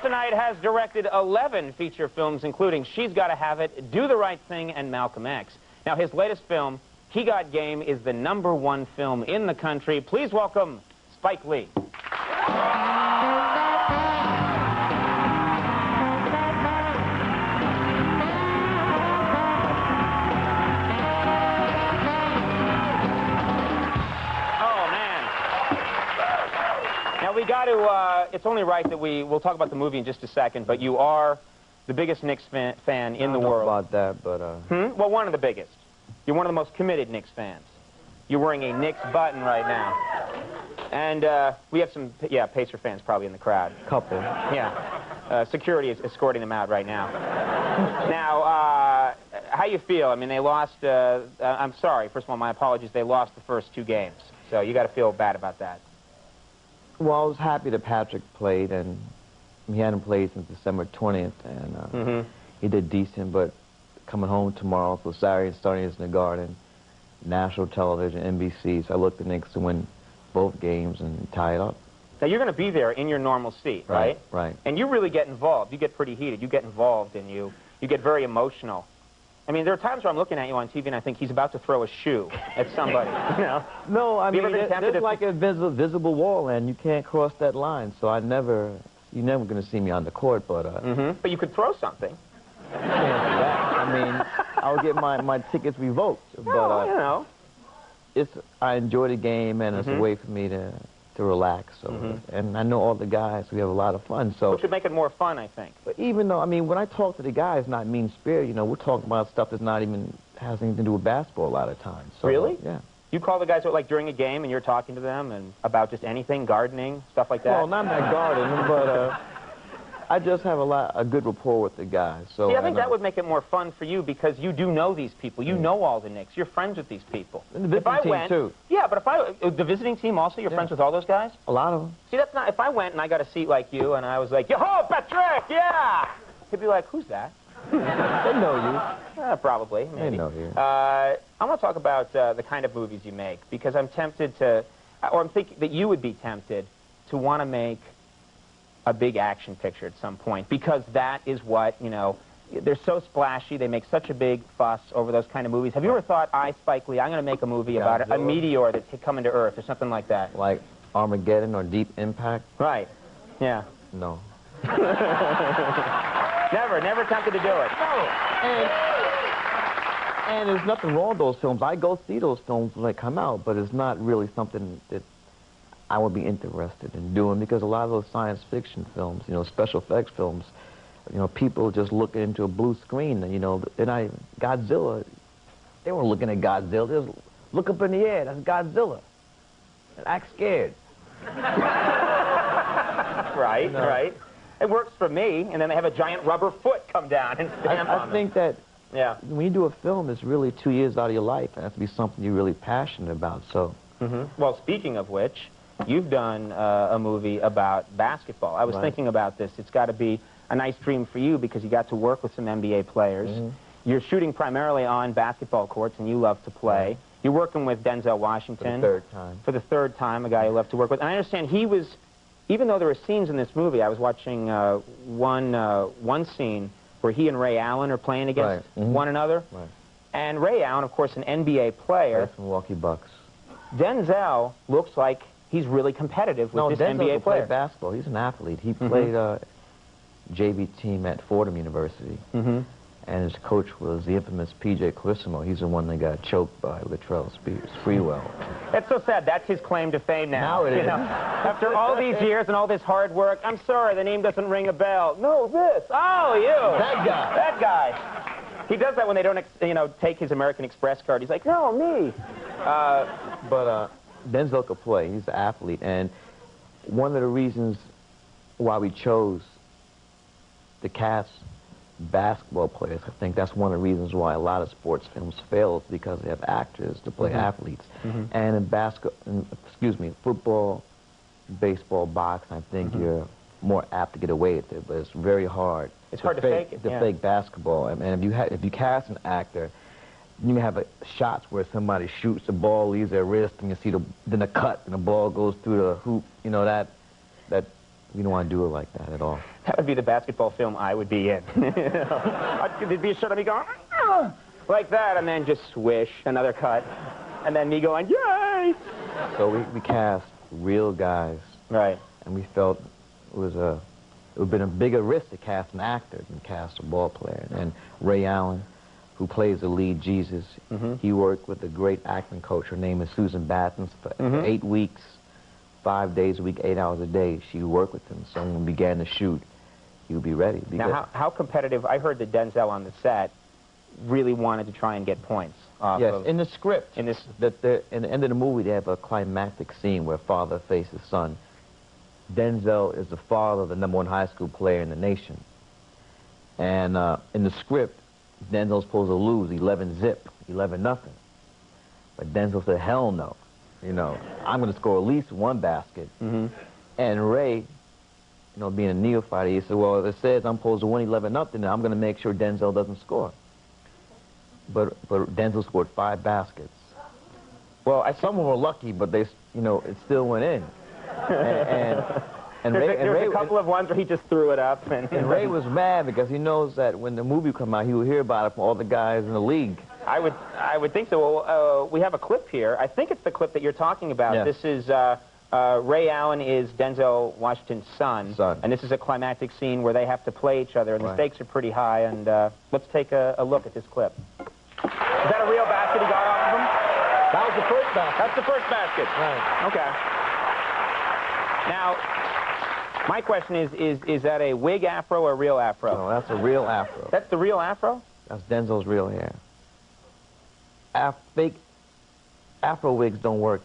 tonight has directed 11 feature films, including She's Gotta Have It, Do the Right Thing, and Malcolm X. Now, his latest film, He Got Game, is the #1 film in the country. Please welcome Spike Lee. We got to, it's only right that we'll talk about the movie in just a second, but you are the biggest Knicks fan in the world. I don't know about that, but... Well, one of the biggest. You're one of the most committed Knicks fans. You're wearing a Knicks button right now. And we have some, Pacer fans probably in the crowd. Couple. Yeah. Security is escorting them out right now. Now, how you feel? I mean, they lost, I'm sorry, first of all, my apologies, they lost the first 2 games. So you got to feel bad about that. Well, I was happy that Patrick played, and he hadn't played since December 20th, and he did decent, but coming home tomorrow for Saturday and starting in the Garden, national television, NBC, so I looked at the Knicks to win both games and tie it up. Now, you're going to be there in your normal seat, right? Right. And you really get involved. You get pretty heated. You get involved, and you get very emotional. I mean, there are times where I'm looking at you on TV and I think he's about to throw a shoe at somebody, you know? No, I mean, there's like a visible wall, and you can't cross that line, so you're never going to see me on the court, but... But you could throw something. I can't do that. I mean, I'll get my tickets revoked, but... you know. I enjoy the game, and it's a way for me to relax, so... And I know all the guys, we have a lot of fun, so... Which would make it more fun, I think. But even though, I mean, when I talk to the guys, not mean-spirited, you know, we're talking about stuff that's not even, has anything to do with basketball a lot of times. So, really? Yeah. You call the guys, like, during a game, and you're talking to them, and about just anything, gardening, stuff like that? Well, not my gardening, but, I just have a good rapport with the guys. So see, I think that would make it more fun for you because you do know these people. You know all the Knicks. You're friends with these people. And the visiting team, too. Yeah, but the visiting team also, you're friends with all those guys? A lot of them. See, that's not, if I went and I got a seat like you and I was like, yo-ho, Patrick, yeah! He'd be like, who's that? They know you. Probably, maybe. They know you. I want to talk about the kind of movies you make because I'm tempted to, or I'm thinking that you would be tempted to want to make a big action picture at some point, because that is what, you know, they're so splashy, they make such a big fuss over those kind of movies. Have you ever thought, Spike Lee, I'm going to make a movie about a meteor that's coming to Earth or something like that? Like Armageddon or Deep Impact? Right, yeah. No. Never tempted to do it. No, and there's nothing wrong with those films. I go see those films when they come out, but it's not really something that I would be interested in doing, because a lot of those science fiction films, you know, special effects films, you know, people just looking into a blue screen, and, you know, they're not even, Godzilla, they weren't looking at Godzilla, they just look up in the air, that's Godzilla, and act scared. Right, right. It works for me, and then they have a giant rubber foot come down and stamp on them. I think that when you do a film, it's really 2 years out of your life, and it has to be something you're really passionate about, so. Well, speaking of which, you've done a movie about basketball. I was thinking about this. It's got to be a nice dream for you because you got to work with some NBA players. You're shooting primarily on basketball courts, and you love to play. You're working with Denzel Washington. For the 3rd time. For the 3rd time, a guy you love to work with. And I understand he was, even though there were scenes in this movie, I was watching one scene where he and Ray Allen are playing against one another. Right. And Ray Allen, of course, an NBA player. That's Milwaukee Bucks. Denzel looks like he's really competitive with this NBA player. Play basketball. He's an athlete. He played JV team at Fordham University, and his coach was the infamous P.J. Carissimo. He's the one that got choked by Latrell Sprewell. It's so sad. That's his claim to fame now. Now it is. Know, after all these years and all this hard work, I'm sorry, the name doesn't ring a bell. No, this. Oh, you. That guy. That guy. He does that when they don't, you know, take his American Express card. He's like, no, me. But Denzel could play. He's an athlete, and one of the reasons why we chose to cast basketball players, I think that's one of the reasons why a lot of sports films fail, is because they have actors to play athletes. And in football, baseball, boxing, I think you're more apt to get away with it, but it's very hard. It's hard to fake it. To fake basketball, and if you cast an actor, you can have shots where somebody shoots the ball, leaves their wrist, and you see then a cut, and the ball goes through the hoop. You know, that We don't want to do it like that at all. That would be the basketball film I would be in. There'd be a shot of me going, "Ah!" like that, and then just swish, another cut, and then me going, yay! So we cast real guys. Right. And we felt it would have been a bigger risk to cast an actor than cast a ball player. And Ray Allen, who plays the lead Jesus, he worked with a great acting coach. Her name is Susan Battens for 8 weeks, 5 days a week, 8 hours a day. She worked with him. So when we began to shoot, he would be ready. Now, how competitive? I heard that Denzel on the set really wanted to try and get points off of... in the script. In the end of the movie, they have a climactic scene where father faces son. Denzel is the father of the #1 high school player in the nation. And in the script, Denzel's supposed to lose 11-0. But Denzel said, hell no. You know, I'm going to score at least one basket. And Ray, you know, being a neophyte, he said, well, it says I'm supposed to win 11-0, and I'm going to make sure Denzel doesn't score. But Denzel scored 5 baskets. Well, some of them were lucky, but they, you know, it still went in. And Ray, a couple of ones where he just threw it up. And Ray was mad because he knows that when the movie come out, he will hear about it from all the guys in the league. I would think so. Well, we have a clip here. I think it's the clip that you're talking about. Yes. This is Ray Allen is Denzel Washington's son, and this is a climactic scene where they have to play each other, and the stakes are pretty high. And let's take a look at this clip. Is that a real basket he got off of him? That was the first basket. That's the first basket. Right. Okay. Now, my question is that a wig afro or a real afro? No, that's a real afro. That's the real afro? That's Denzel's real hair. Fake afro wigs don't work.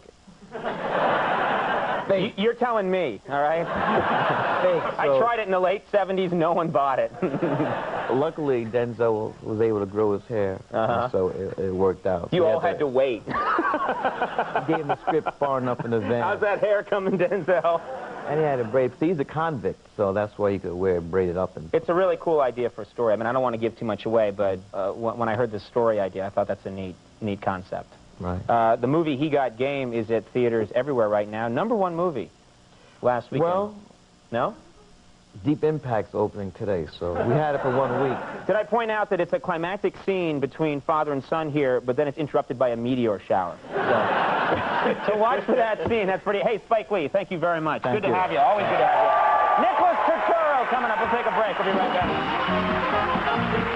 You're telling me, all right? Fake, I tried it in the late 70s, no one bought it. Luckily, Denzel was able to grow his hair, so it worked out. You all had to wait. He gave him the script far enough in advance. How's that hair coming, Denzel? And he had a braid. See, he's a convict, so that's why he could wear it braided up. It's a really cool idea for a story. I mean, I don't want to give too much away, but when I heard this story idea, I thought that's a neat concept. Right. The movie He Got Game is at theaters everywhere right now. #1 movie last weekend. Well, no? Deep Impact's opening today, so we had it for 1 week. Did I point out that it's a climactic scene between father and son here, but then it's interrupted by a meteor shower? So watch for that scene. That's pretty... Hey, Spike Lee, thank you very much. Good to have you. Always good to have you. Nicholas Turturro coming up. We'll take a break. We'll be right back.